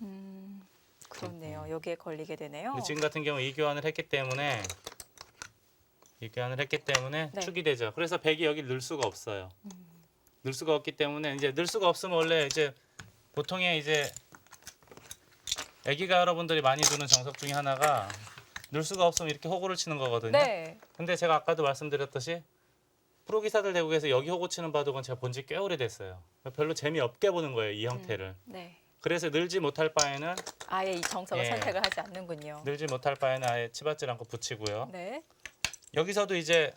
S1: 그렇네요. 여기에 걸리게 되네요.
S2: 근데 지금 같은 경우 이 교환을 했기 때문에
S1: 네.
S2: 축이 되죠. 그래서 백이 여기 늘 수가 없어요. 늘 수가 없기 때문에 이제 늘 수가 없으면 원래 이제 보통의 이제 애기가 여러분들이 많이 두는 정석 중에 하나가 늘 수가 없으면 이렇게 호구를 치는 거거든요.
S1: 네.
S2: 근데 제가 아까도 말씀드렸듯이 프로 기사들 대국에서 여기 호구 치는 바둑은 제가 본 지 꽤 오래됐어요. 별로 재미없게 보는 거예요, 이 형태를.
S1: 네.
S2: 그래서 늘지 못할 바에는
S1: 아예 이 정석을
S2: 예.
S1: 선택을 하지 않는군요.
S2: 늘지 못할 바에는 아예 치받질 않고 붙이고요.
S1: 네.
S2: 여기서도 이제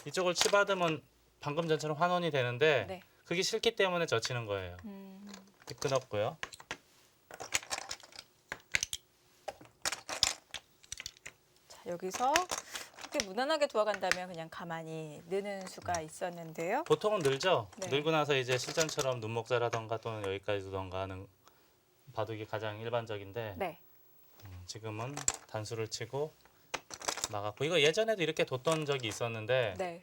S2: 이쪽을 치받으면 방금 전처럼 환원이 되는데
S1: 네.
S2: 그게 싫기 때문에 젖히는 거예요. 끊었고요.
S1: 자, 여기서 이렇게 무난하게 두어간다면 그냥 가만히 느는 수가 있었는데요.
S2: 보통은 늘죠.
S1: 네.
S2: 늘고 나서 이제 실전처럼 눈목자라던가 또는 여기까지 두던가 하는 바둑이 가장 일반적인데
S1: 네.
S2: 지금은 단수를 치고 나갔고 이거 예전에도 이렇게 뒀던 적이 있었는데
S1: 네.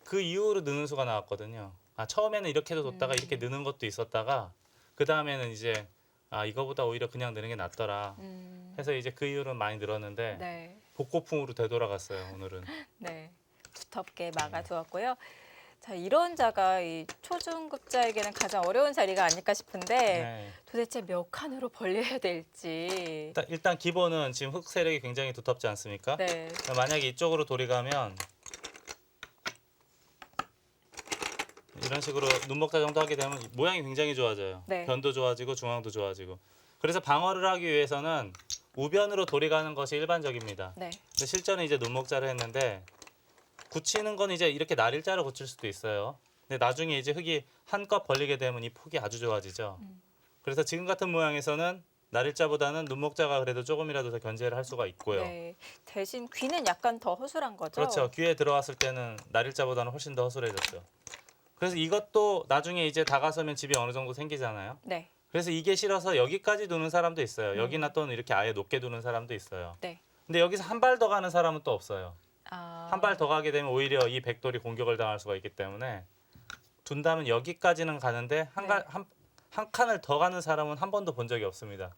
S2: 그 이후로 느는 수가 나왔거든요. 처음에는 이렇게도 뒀다가 이렇게 느는 것도 있었다가 그 다음에는 이제 이거보다 오히려 그냥 느는 게 낫더라 해서 이제 그 이후로는 많이 늘었는데
S1: 네.
S2: 복고풍으로 되돌아갔어요. 오늘은.
S1: 네. 두텁게 막아두었고요. 자, 이런 자가 이 초중급자에게는 가장 어려운 자리가 아닐까 싶은데
S2: 네.
S1: 도대체 몇 칸으로 벌려야 될지.
S2: 일단 기본은 지금 흑 세력이 굉장히 두텁지 않습니까?
S1: 네.
S2: 만약에 이쪽으로 돌이 가면 이런 식으로 눈목자 정도 하게 되면 모양이 굉장히 좋아져요.
S1: 네.
S2: 변도 좋아지고 중앙도 좋아지고. 그래서 방어를 하기 위해서는 우변으로 돌이 가는 것이 일반적입니다.
S1: 네.
S2: 근데 실전에 이제 눈목자를 했는데 굳히는 건 이제 이렇게 날일자로 굳힐 수도 있어요. 근데 나중에 이제 흙이 한껏 벌리게 되면 이 폭이 아주 좋아지죠. 그래서 지금 같은 모양에서는 날일자보다는 눈목자가 그래도 조금이라도 더 견제를 할 수가 있고요.
S1: 네. 대신 귀는 약간 더 허술한 거죠?
S2: 그렇죠. 귀에 들어왔을 때는 날일자보다는 훨씬 더 허술해졌죠. 그래서 이것도 나중에 이제 다가서면 집이 어느 정도 생기잖아요.
S1: 네.
S2: 그래서 이게 싫어서 여기까지 두는 사람도 있어요. 여기나 또는 이렇게 아예 높게 두는 사람도 있어요.
S1: 네.
S2: 근데 여기서 한 발 더 가는 사람은 또 없어요.
S1: 아.
S2: 한 발 더 가게 되면 오히려 이 백돌이 공격을 당할 수가 있기 때문에 둔다면 여기까지는 가는데 한 칸을 더 가는 사람은 한 번도 본 적이 없습니다.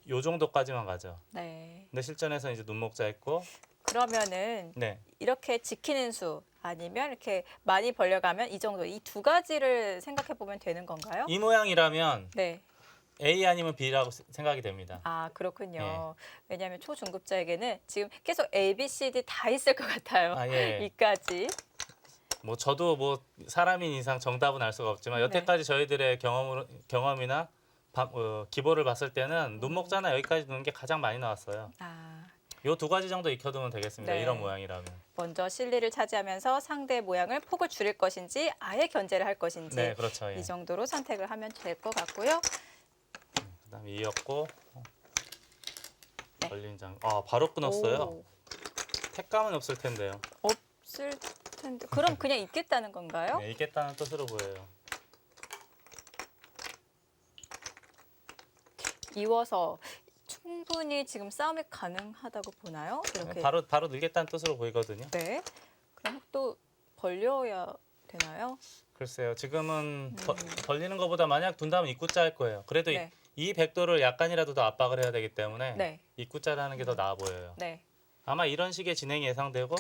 S2: 요 정도까지만 가죠.
S1: 네.
S2: 근데 실전에서 이제 눈목자 했고
S1: 그러면은
S2: 네.
S1: 이렇게 지키는 수 아니면 이렇게 많이 벌려가면 이 정도 이 두 가지를 생각해 보면 되는 건가요?
S2: 이 모양이라면
S1: 네.
S2: A 아니면 B라고 생각이 됩니다.
S1: 아, 그렇군요. 왜냐하면 초중급자에게는 지금 계속 A, B, C, D 다 있을 것 같아요.
S2: 예.
S1: 이까지.
S2: 뭐 저도 뭐 사람인 이상 정답은 알 수가 없지만 여태까지 저희들의 경험이나 기보를 봤을 때는 눈목자나 여기까지 두는 게 가장 많이 나왔어요.
S1: 아,
S2: 요 두 가지 정도 익혀두면 되겠습니다.
S1: 네.
S2: 이런 모양이라면.
S1: 먼저 실리를 차지하면서 상대 모양을 폭을 줄일 것인지 아예 견제를 할 것인지
S2: 네, 그렇죠. 예.
S1: 이 정도로 선택을 하면 될 것 같고요.
S2: 그다음에 이었고
S1: 네.
S2: 걸린 장. 아, 바로 끊었어요.
S1: 오,
S2: 택감은 없을 텐데요.
S1: 없을 텐데 그럼 그냥 있겠다는 건가요?
S2: 네, 있겠다는 뜻으로 보여요.
S1: 이워서 충분히 지금 싸움이 가능하다고 보나요? 이렇게.
S2: 바로 늘겠다는 뜻으로 보이거든요.
S1: 네. 그럼 또 벌려야 되나요?
S2: 글쎄요. 지금은 벌리는 것보다 만약 둔다면 입구자 할 거예요. 그래도
S1: 네.
S2: 이 백도를 약간이라도 더 압박을 해야 되기 때문에
S1: 네.
S2: 입구자를 하는 게 더 나아 보여요.
S1: 네.
S2: 아마 이런 식의 진행이 예상되고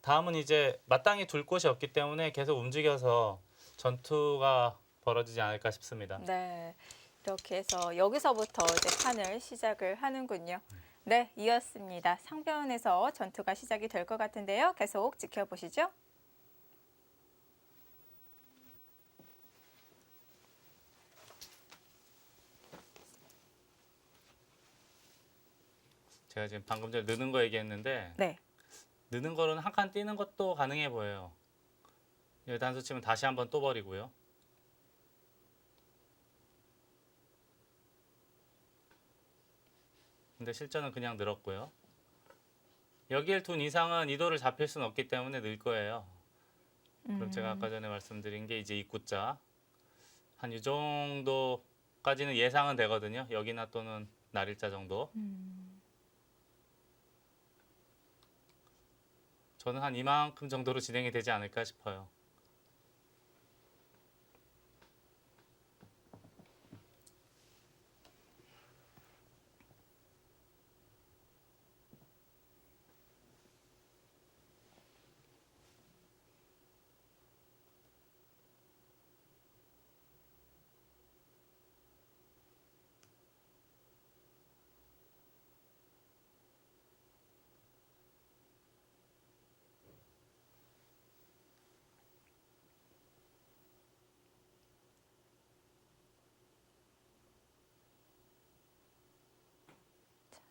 S2: 다음은 이제 마땅히 둘 곳이 없기 때문에 계속 움직여서 전투가 벌어지지 않을까 싶습니다.
S1: 네. 이렇게 해서 여기서부터 이제 판을 시작을 하는군요. 네, 이었습니다. 상변에서 전투가 시작이 될 것 같은데요. 계속 지켜보시죠.
S2: 제가 지금 방금 전에 느는 거 얘기했는데
S1: 네.
S2: 느는 거는 한 칸 띄는 것도 가능해 보여요. 단수 치면 다시 한번 또 버리고요. 근데 실전은 그냥 늘었고요. 여기를 둔 이상은 이도를 잡힐 수는 없기 때문에 늘 거예요. 그럼 제가 아까 전에 말씀드린 게 이제 입구자 한 이 정도까지는 예상은 되거든요. 여기나 또는 날일자 정도. 저는 한 이만큼 정도로 진행이 되지 않을까 싶어요.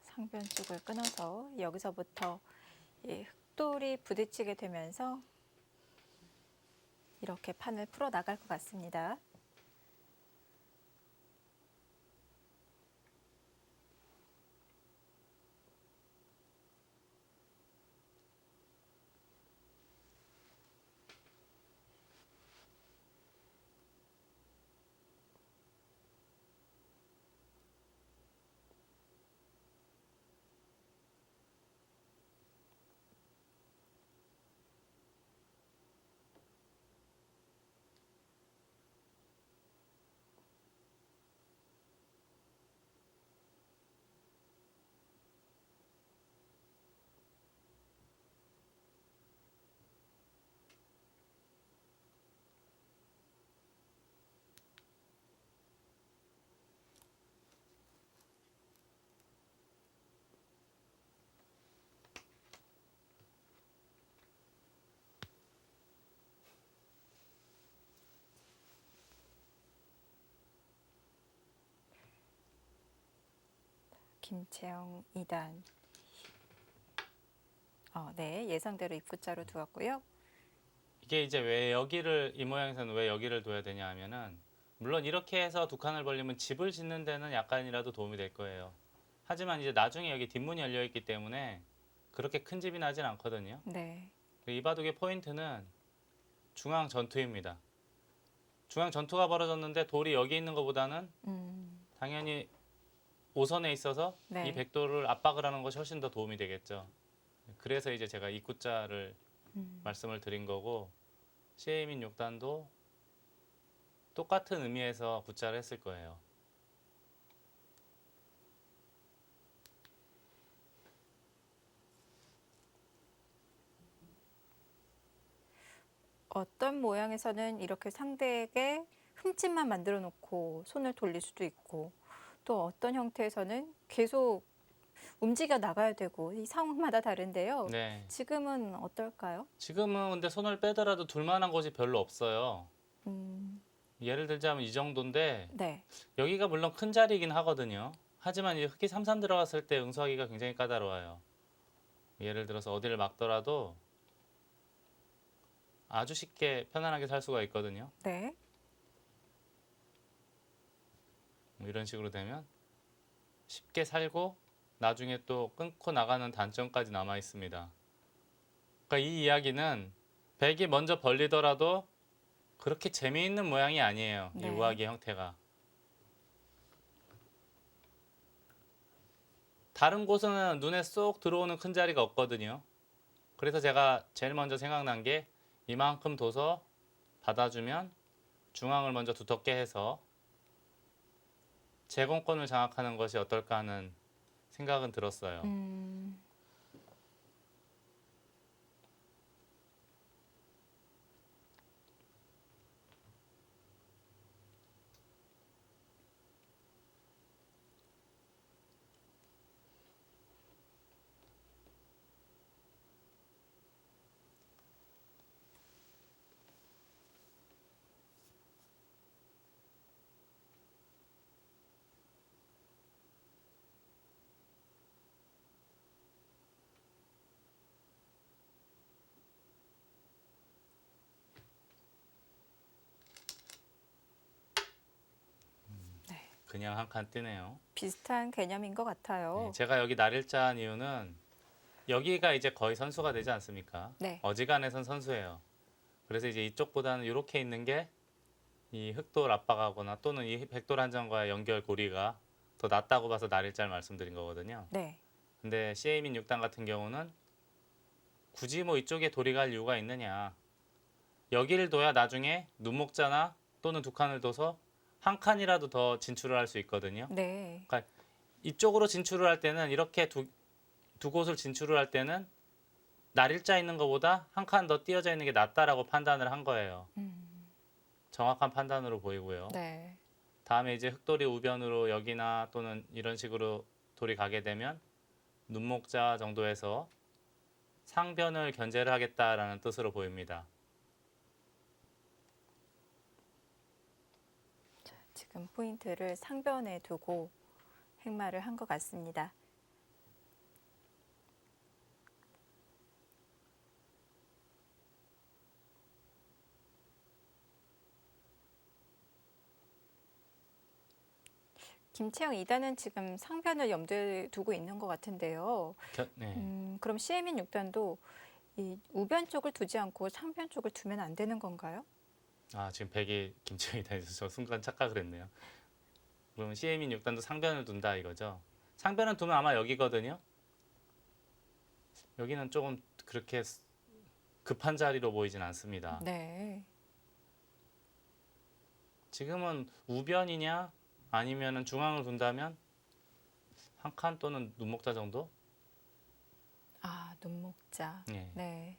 S1: 상변 쪽을 끊어서 여기서부터 이 흑돌이 부딪히게 되면서 이렇게 판을 풀어 나갈 것 같습니다. 김채영 2단. 네, 예상대로 입구자로 두었고요.
S2: 이게 이제 이 모양에서는 왜 여기를 둬야 되냐 하면은 물론 이렇게 해서 두 칸을 벌리면 집을 짓는 데는 약간이라도 도움이 될 거예요. 하지만 이제 나중에 여기 뒷문이 열려 있기 때문에 그렇게 큰 집이 나진 않거든요.
S1: 네.
S2: 이 바둑의 포인트는 중앙 전투입니다. 중앙 전투가 벌어졌는데 돌이 여기 있는 것보다는 당연히 5선에 있어서
S1: 네.
S2: 이 백도를 압박을 하는 것이 훨씬 더 도움이 되겠죠. 그래서 이제 제가 입구자를 말씀을 드린 거고 시에이민 6단도 똑같은 의미에서 구자를 했을 거예요.
S1: 어떤 모양에서는 이렇게 상대에게 흠집만 만들어 놓고 손을 돌릴 수도 있고 또 어떤 형태에서는 계속 움직여 나가야 되고 이 상황마다 다른데요.
S2: 네.
S1: 지금은 어떨까요?
S2: 지금은 근데 손을 빼더라도 둘만한 곳이 별로 없어요.
S1: 음,
S2: 예를 들자면 이 정도인데
S1: 네.
S2: 여기가 물론 큰 자리이긴 하거든요. 하지만 이 흑이 3, 3 들어갔을 때 응수하기가 굉장히 까다로워요. 예를 들어서 어디를 막더라도 아주 쉽게 편안하게 살 수가 있거든요.
S1: 네.
S2: 뭐 이런 식으로 되면 쉽게 살고 나중에 또 끊고 나가는 단점까지 남아 있습니다. 그러니까 이 이야기는 백이 먼저 벌리더라도 그렇게 재미있는 모양이 아니에요. 이
S1: 네.
S2: 우아기의 형태가. 다른 곳은 눈에 쏙 들어오는 큰 자리가 없거든요. 그래서 제가 제일 먼저 생각난 게 이만큼 둬서 받아주면 중앙을 먼저 두텁게 해서 제공권을 장악하는 것이 어떨까 하는 생각은 들었어요.
S1: 음,
S2: 그냥 한 칸 뜨네요.
S1: 비슷한 개념인 것 같아요.
S2: 네, 제가 여기 날일자 한 이유는 여기가 이제 거의 선수가 되지 않습니까?
S1: 네.
S2: 어지간해선 선수예요. 그래서 이제 이쪽보다는 이렇게 있는 게 이 흑돌 압박하거나 또는 이 백돌 한정과의 연결 고리가 더 낫다고 봐서 날일자를 말씀드린 거거든요.
S1: 네.
S2: 근데 CA민 6단 같은 경우는 굳이 뭐 이쪽에 돌이 갈 이유가 있느냐. 여기를 둬야 나중에 눈목자나 또는 두 칸을 둬서 한 칸이라도 더 진출을 할 수 있거든요.
S1: 네.
S2: 그러니까 이쪽으로 진출을 할 때는 이렇게 두 곳을 진출을 할 때는 날일자 있는 것보다 한 칸 더 띄어져 있는 게 낫다라고 판단을 한 거예요. 정확한 판단으로 보이고요.
S1: 네.
S2: 다음에 이제 흑돌이 우변으로 여기나 또는 이런 식으로 돌이 가게 되면 눈목자 정도에서 상변을 견제를 하겠다라는 뜻으로 보입니다.
S1: 지금 포인트를 상변에 두고 행마를 한 것 같습니다. 김채영 2단은 지금 상변을 염두에 두고 있는 것 같은데요.
S2: 네.
S1: 그럼 CM인 6단도 이 우변 쪽을 두지 않고 상변 쪽을 두면 안 되는 건가요?
S2: 아, 지금 백이 김치영이 다해서 저 순간 착각을 했네요. 그러면 CM인 6단도 상변을 둔다 이거죠. 상변을 두면 아마 여기거든요. 여기는 조금 그렇게 급한 자리로 보이진 않습니다.
S1: 네.
S2: 지금은 우변이냐 아니면 중앙을 둔다면 한 칸 또는 눈목자 정도?
S1: 아, 눈목자.
S2: 네.
S1: 네.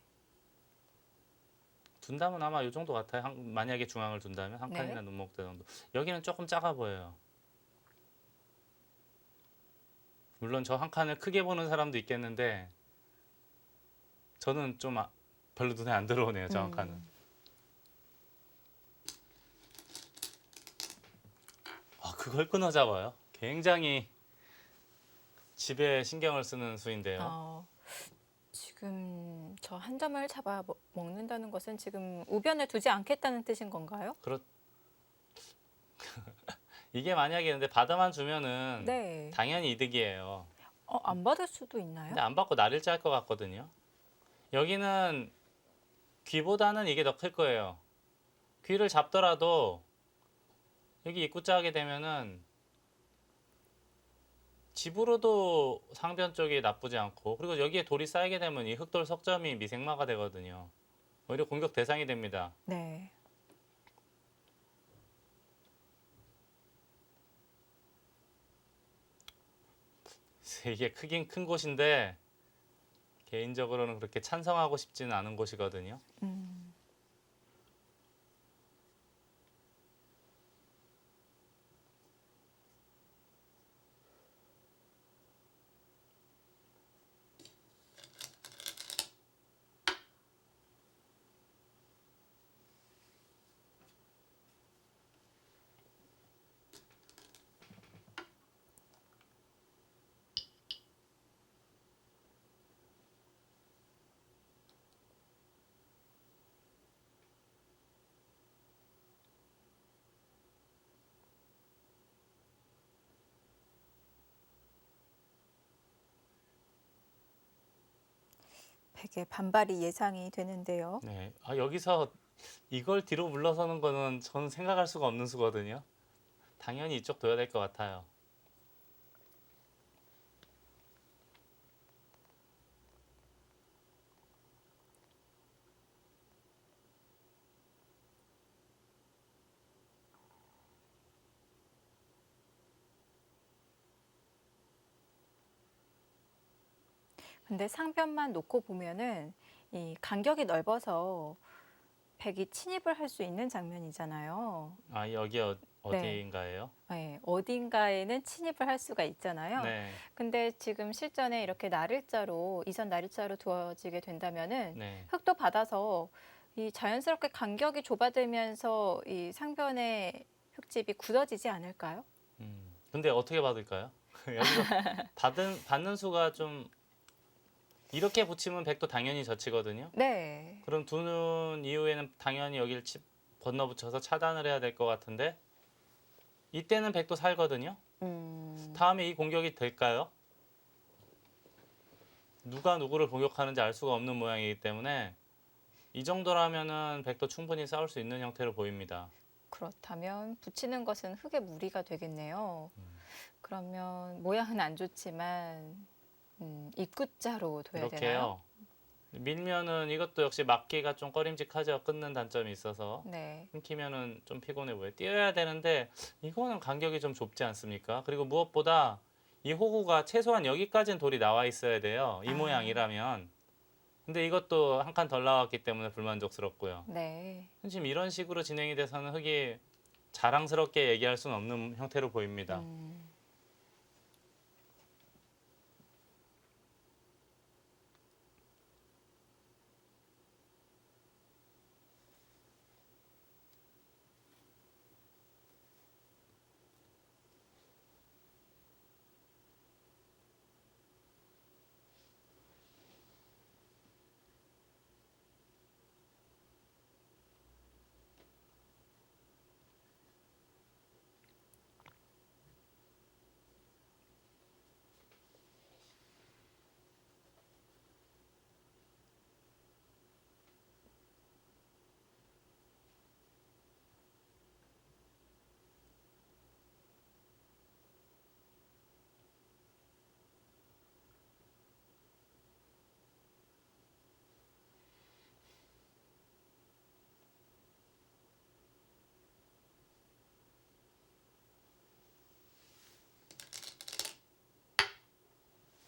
S2: 둔다면 아마 이 정도 같아요. 만약에 중앙을 둔다면 한
S1: 네.
S2: 칸이나 눈목자 정도. 여기는 조금 작아 보여요. 물론 저 한 칸을 크게 보는 사람도 있겠는데 저는 좀 별로 눈에 안 들어오네요. 저 한 칸은. 그걸 끊어 잡아요. 굉장히 집에 신경을 쓰는 수인데요.
S1: 지금 저 한 점을 잡아 먹는다는 것은 지금 우변을 두지 않겠다는 뜻인 건가요?
S2: 이게 만약에 근데 받아만 주면은
S1: 네.
S2: 당연히 이득이에요.
S1: 안 받을 수도 있나요?
S2: 근데 안 받고 날일자 할 것 같거든요. 여기는 귀보다는 이게 더 클 거예요. 귀를 잡더라도 여기 입구자 하게 되면은 집으로도 상변 쪽이 나쁘지 않고 그리고 여기에 돌이 쌓이게 되면 이 흑돌 석점이 미생마가 되거든요. 오히려 공격 대상이 됩니다.
S1: 네.
S2: 이게 크긴 큰 곳인데 개인적으로는 그렇게 찬성하고 싶지는 않은 곳이거든요.
S1: 백의 반발이 예상이 되는데요.
S2: 네. 여기서 이걸 뒤로 물러서는 거는 저는 생각할 수가 없는 수거든요. 당연히 이쪽 둬야 될 것 같아요.
S1: 근데 상변만 놓고 보면은 이 간격이 넓어서 백이 침입을 할 수 있는 장면이잖아요.
S2: 여기
S1: 네.
S2: 어디인가예요?
S1: 네, 어딘가에는 침입을 할 수가 있잖아요.
S2: 네.
S1: 근데 지금 실전에 이렇게 나릴자로 이선 나릴자로 두어지게 된다면은
S2: 네.
S1: 흙도 받아서 이 자연스럽게 간격이 좁아들면서 이 상변의 흙집이 굳어지지 않을까요?
S2: 근데 어떻게 받을까요? 여기서 받는 수가 좀 이렇게 붙이면 백도 당연히 젖히거든요.
S1: 네.
S2: 그럼 두는 이후에는 당연히 여기를 건너 붙여서 차단을 해야 될 것 같은데 이때는 백도 살거든요. 다음에 이 공격이 될까요? 누가 누구를 공격하는지 알 수가 없는 모양이기 때문에 이 정도라면은 백도 충분히 싸울 수 있는 형태로 보입니다.
S1: 그렇다면 붙이는 것은 흙의 무리가 되겠네요. 그러면 모양은 안 좋지만 입구자로 둬야 되나요?
S2: 이렇게요. 밀면은 이것도 역시 막기가 좀 꺼림직하죠. 끊는 단점이 있어서.
S1: 네.
S2: 끊기면은 좀 피곤해 보여요. 뛰어야 되는데 이거는 간격이 좀 좁지 않습니까? 그리고 무엇보다 이 호구가 최소한 여기까지는 돌이 나와 있어야 돼요. 이
S1: 아.
S2: 모양이라면. 근데 이것도 한 칸 덜 나왔기 때문에 불만족스럽고요.
S1: 네.
S2: 지금 이런 식으로 진행이 돼서는 흙이 자랑스럽게 얘기할 수는 없는 형태로 보입니다.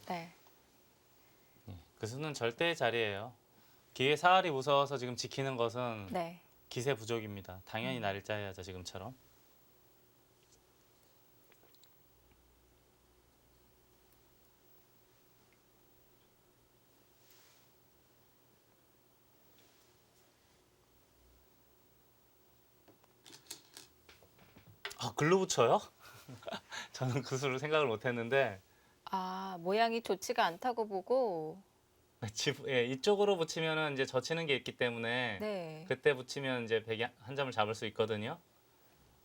S1: 네.
S2: 그 수는 절대의 자리예요. 기회 사활이 무서워서 지금 지키는 것은
S1: 네.
S2: 기세 부족입니다. 당연히 날짜 해야죠, 지금처럼. 글로 붙여요? 저는 그 수를 생각을 못했는데
S1: 모양이 좋지가 않다고 보고
S2: 이쪽으로 붙이면은 이제 젖히는 게 있기 때문에
S1: 네.
S2: 그때 붙이면 이제 백이 한 점을 잡을 수 있거든요.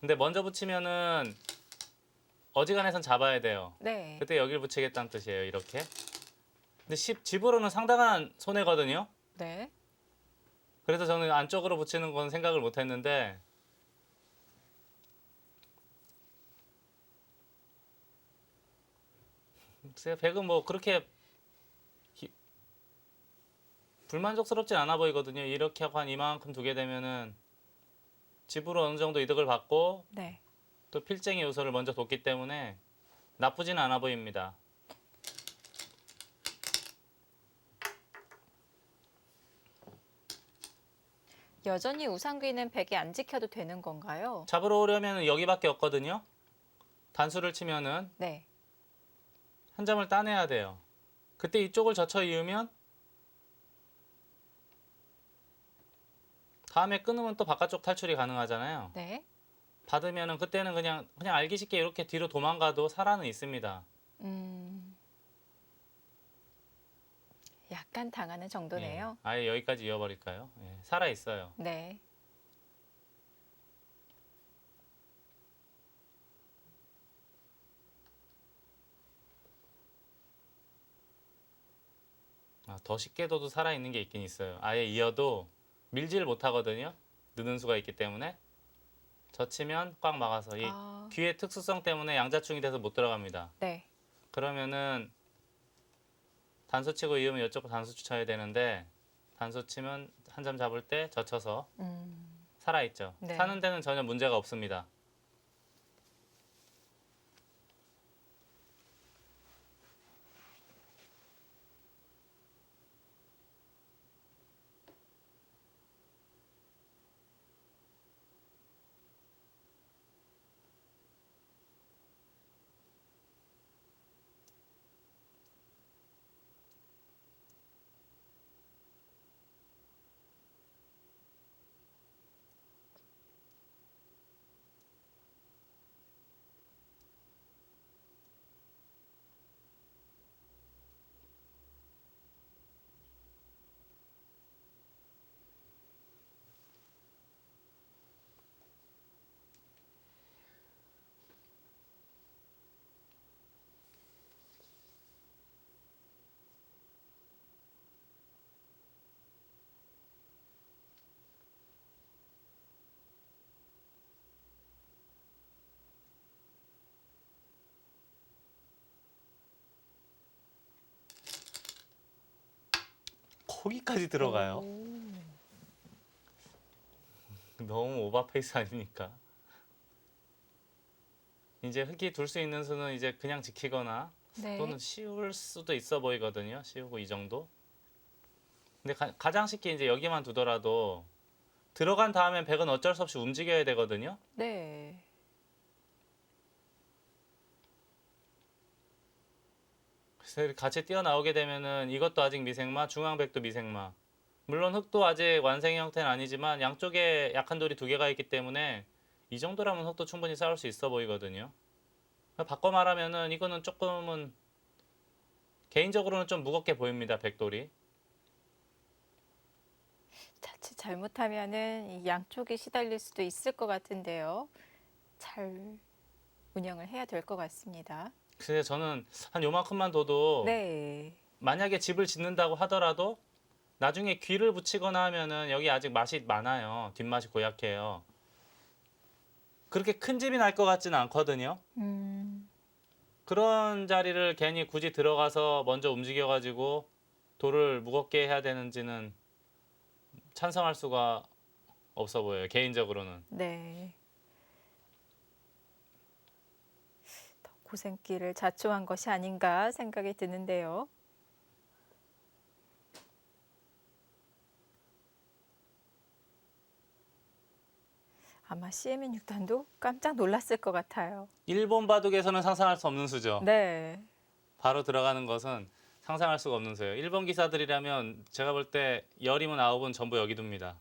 S2: 근데 먼저 붙이면은 어지간해선 잡아야 돼요.
S1: 네.
S2: 그때 여기를 붙이겠다는 뜻이에요. 이렇게. 근데 집으로는 상당한 손해거든요.
S1: 네.
S2: 그래서 저는 안쪽으로 붙이는 건 생각을 못했는데 글쎄요, 백은 뭐 그렇게 불만족스럽진 않아 보이거든요. 이렇게 하고 한 이만큼 두게 되면은 집으로 어느 정도 이득을 받고
S1: 네.
S2: 또 필쟁이 요소를 먼저 뒀기 때문에 나쁘지는 않아 보입니다.
S1: 여전히 우상귀는 백이 안 지켜도 되는 건가요?
S2: 잡으러 오려면 여기밖에 없거든요. 단수를 치면은
S1: 네.
S2: 한 점을 따내야 돼요. 그때 이쪽을 젖혀 이으면 다음에 끊으면 또 바깥쪽 탈출이 가능하잖아요.
S1: 네.
S2: 받으면은 그때는 그냥 알기 쉽게 이렇게 뒤로 도망가도 살아는 있습니다.
S1: 약간 당하는 정도네요.
S2: 아예 여기까지 이어버릴까요? 살아 있어요.
S1: 네.
S2: 더 쉽게 둬도 살아있는 게 있긴 있어요. 아예 이어도 밀질 못하거든요. 느는 수가 있기 때문에. 젖히면 꽉 막아서 이
S1: 아,
S2: 귀의 특수성 때문에 양자충이 돼서 못 들어갑니다.
S1: 네.
S2: 그러면은 단수 치고 이으면 이쪽 단수 쳐야 되는데 단수 치면 한 점 잡을 때 젖혀서 살아있죠.
S1: 네.
S2: 사는 데는 전혀 문제가 없습니다. 거기까지 들어가요.
S1: 오.
S2: 너무 오버페이스 아닙니까? 이제 흙이 둘 수 있는 수는 이제 그냥 지키거나
S1: 네.
S2: 또는 씌울 수도 있어 보이거든요. 씌우고 이 정도. 근데 가장 쉽게 이제 여기만 두더라도 들어간 다음엔 백은 어쩔 수 없이 움직여야 되거든요.
S1: 네.
S2: 그래서 같이 뛰어나오게 되면은 이것도 아직 미생마, 중앙백도 미생마. 물론 흙도 아직 완성의 형태는 아니지만 양쪽에 약한 돌이 두 개가 있기 때문에 이 정도라면 흙도 충분히 싸울 수 있어 보이거든요. 바꿔 말하면은 이거는 조금은 개인적으로는 좀 무겁게 보입니다. 백돌이.
S1: 자칫 잘못하면은 이 양쪽이 시달릴 수도 있을 것 같은데요. 잘 운영을 해야 될 것 같습니다.
S2: 그래서 저는 한 요만큼만 둬도
S1: 네.
S2: 만약에 집을 짓는다고 하더라도 나중에 귀를 붙이거나 하면은 여기 아직 맛이 많아요. 뒷맛이 고약해요. 그렇게 큰 집이 날 것 같지는 않거든요. 그런 자리를 괜히 굳이 들어가서 먼저 움직여가지고 돌을 무겁게 해야 되는지는 찬성할 수가 없어 보여요. 개인적으로는.
S1: 네. 더 고생길을 자초한 것이 아닌가 생각이 드는데요. 아마 CM인 6단도 깜짝 놀랐을 것 같아요.
S2: 일본 바둑에서는 상상할 수 없는 수죠.
S1: 네.
S2: 바로 들어가는 것은 상상할 수가 없는 수예요. 일본 기사들이라면 제가 볼 때 10이면 9은 전부 여기 둡니다.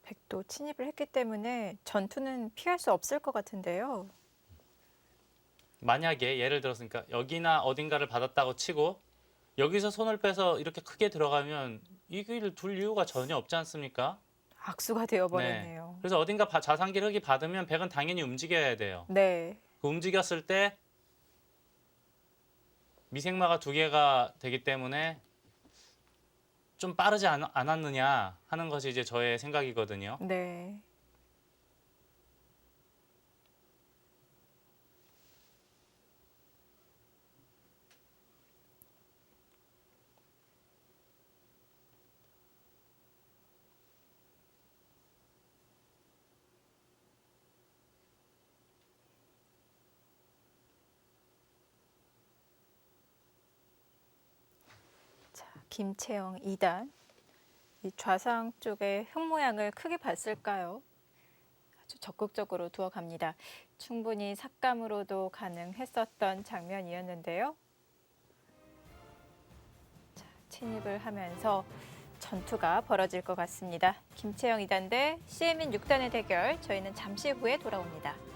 S1: 백도 침입을 했기 때문에 전투는 피할 수 없을 것 같은데요.
S2: 만약에 예를 들었으니까 여기나 어딘가를 받았다고 치고 여기서 손을 빼서 이렇게 크게 들어가면 이 길을 둘 이유가 전혀 없지 않습니까?
S1: 악수가
S2: 네.
S1: 되어버렸네요.
S2: 그래서 어딘가 자산길 흙이 받으면 백은 당연히 움직여야 돼요.
S1: 네.
S2: 그 움직였을 때 미생마가 두 개가 되기 때문에 좀 빠르지 않았느냐 하는 것이 이제 저의 생각이거든요.
S1: 네. 김채영 2단. 이 좌상 쪽의 흙 모양을 크게 봤을까요? 아주 적극적으로 두어갑니다. 충분히 삭감으로도 가능했었던 장면이었는데요. 자, 침입을 하면서 전투가 벌어질 것 같습니다. 김채영 2단 대 CM인 6단의 대결, 저희는 잠시 후에 돌아옵니다.